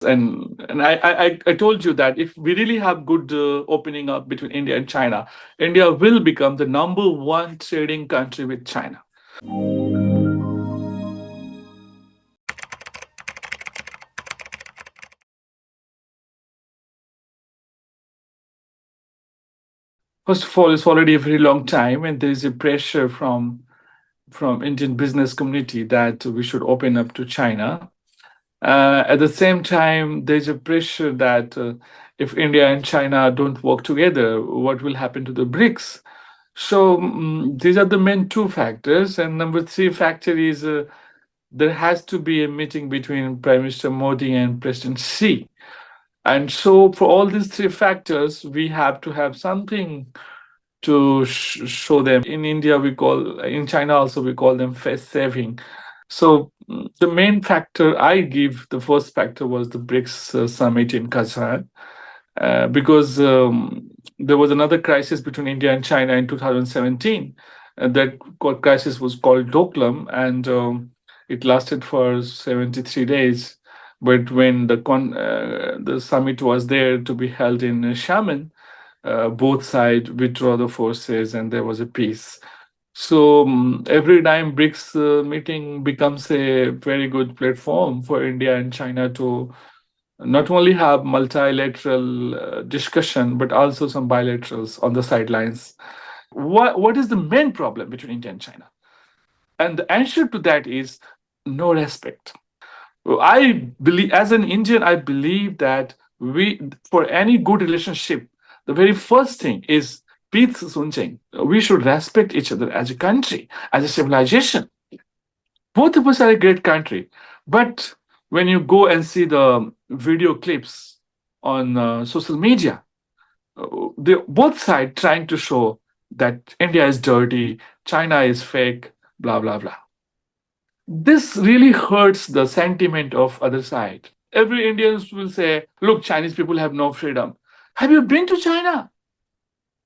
And I told you that if we really have good opening up between India and China, India will become the number one trading country with China. First of all, it's already a very long time, and there is a pressure from Indian business community that we should open up to China. At the same time, there's a pressure that if India and China don't work together, what will happen to the BRICS? So these are the main two factors. And number three factor is there has to be a meeting between Prime Minister Modi and President Xi. And so for all these three factors, we have to have something to show them. In India, in China also, we call them face saving. So the main factor I give, the first factor was the BRICS summit in Qatar, because there was another crisis between India and China in 2017. That crisis was called Doklam, and it lasted for 73 days. But when the summit was there to be held in Xiamen, both sides withdraw the forces, and there was a peace. So every time BRICS meeting becomes a very good platform for India and China to not only have multilateral discussion, but also some bilaterals on the sidelines. What is the main problem between India and China? And the answer to that is no respect. I believe, as an Indian, I believe that for any good relationship, the very first thing is peace suncheng. We should respect each other as a country, as a civilization. Both of us are a great country, but when you go and see the video clips on social media, they both sides trying to show that India is dirty, China is fake, blah blah blah. This really hurts the sentiment of other side. Every Indian will say, look, Chinese people have no freedom. Have you been to China?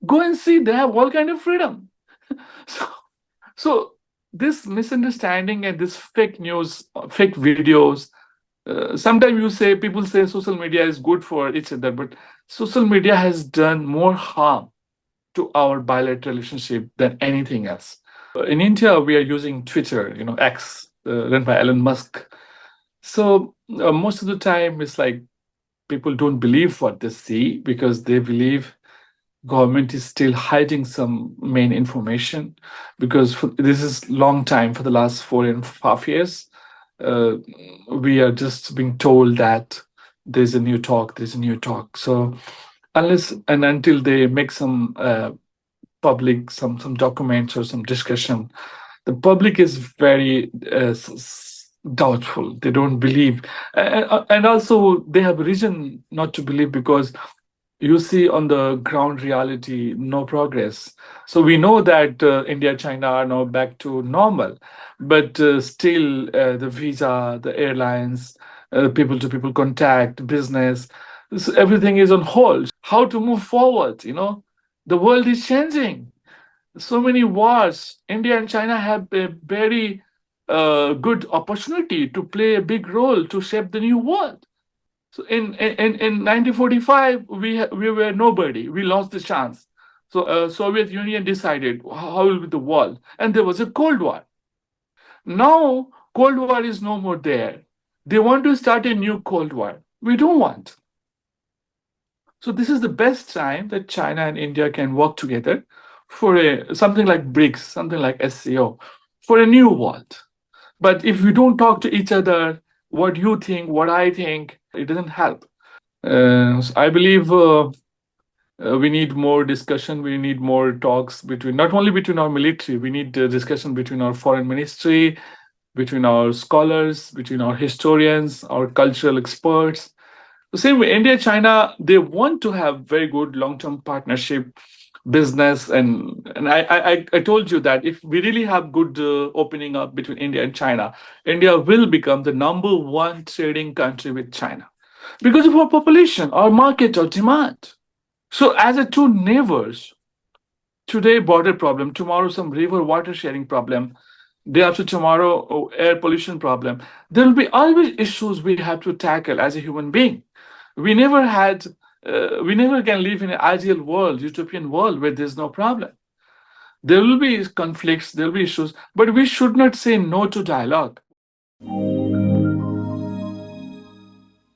Go and see, they have all kind of freedom. so, so this misunderstanding and this fake news, fake videos, sometimes people say social media is good for each other, but social media has done more harm to our bilateral relationship than anything else. In India, we are using Twitter, X, run by Elon Musk. So most of the time, it's like people don't believe what they see because they believe government is still hiding some main information. Because this is long time, for the last 4.5 years, uh, we are just being told that there's a new talk, there's a new talk. So unless and until they make some public some documents or some discussion, the public is very doubtful. They don't believe, and also they have reason not to believe because you see on the ground reality no progress. So we know that India, China are now back to normal, but still the visa, the airlines, people to people contact, business, everything is on hold. How to move forward? The world is changing. So many wars. India and China have a very good opportunity to play a big role to shape the new world. So in 1945, we were nobody. We lost the chance. So Soviet Union decided how will be the world, and there was a Cold War. Now Cold War is no more there. They want to start a new Cold War. We don't want. So this is the best time that China and India can work together for something like BRICS, something like SCO, for a new world. But if we don't talk to each other, what you think, what I think, it doesn't help. So I believe we need more discussion. We need more talks between not only between our military. We need discussion between our foreign ministry, between our scholars, between our historians, our cultural experts. The same way, India, China, they want to have very good long-term partnership, business, and I told you that if we really have good opening up between India and China, India will become the number one trading country with China because of our population, our market, our demand. So, as a two neighbors, today border problem, tomorrow some river water sharing problem. day after tomorrow, oh, air pollution problem. There will be always issues we have to tackle as a human being. We never had, we never can live in an ideal world, utopian world where there's no problem. There will be conflicts, there will be issues, but we should not say no to dialogue.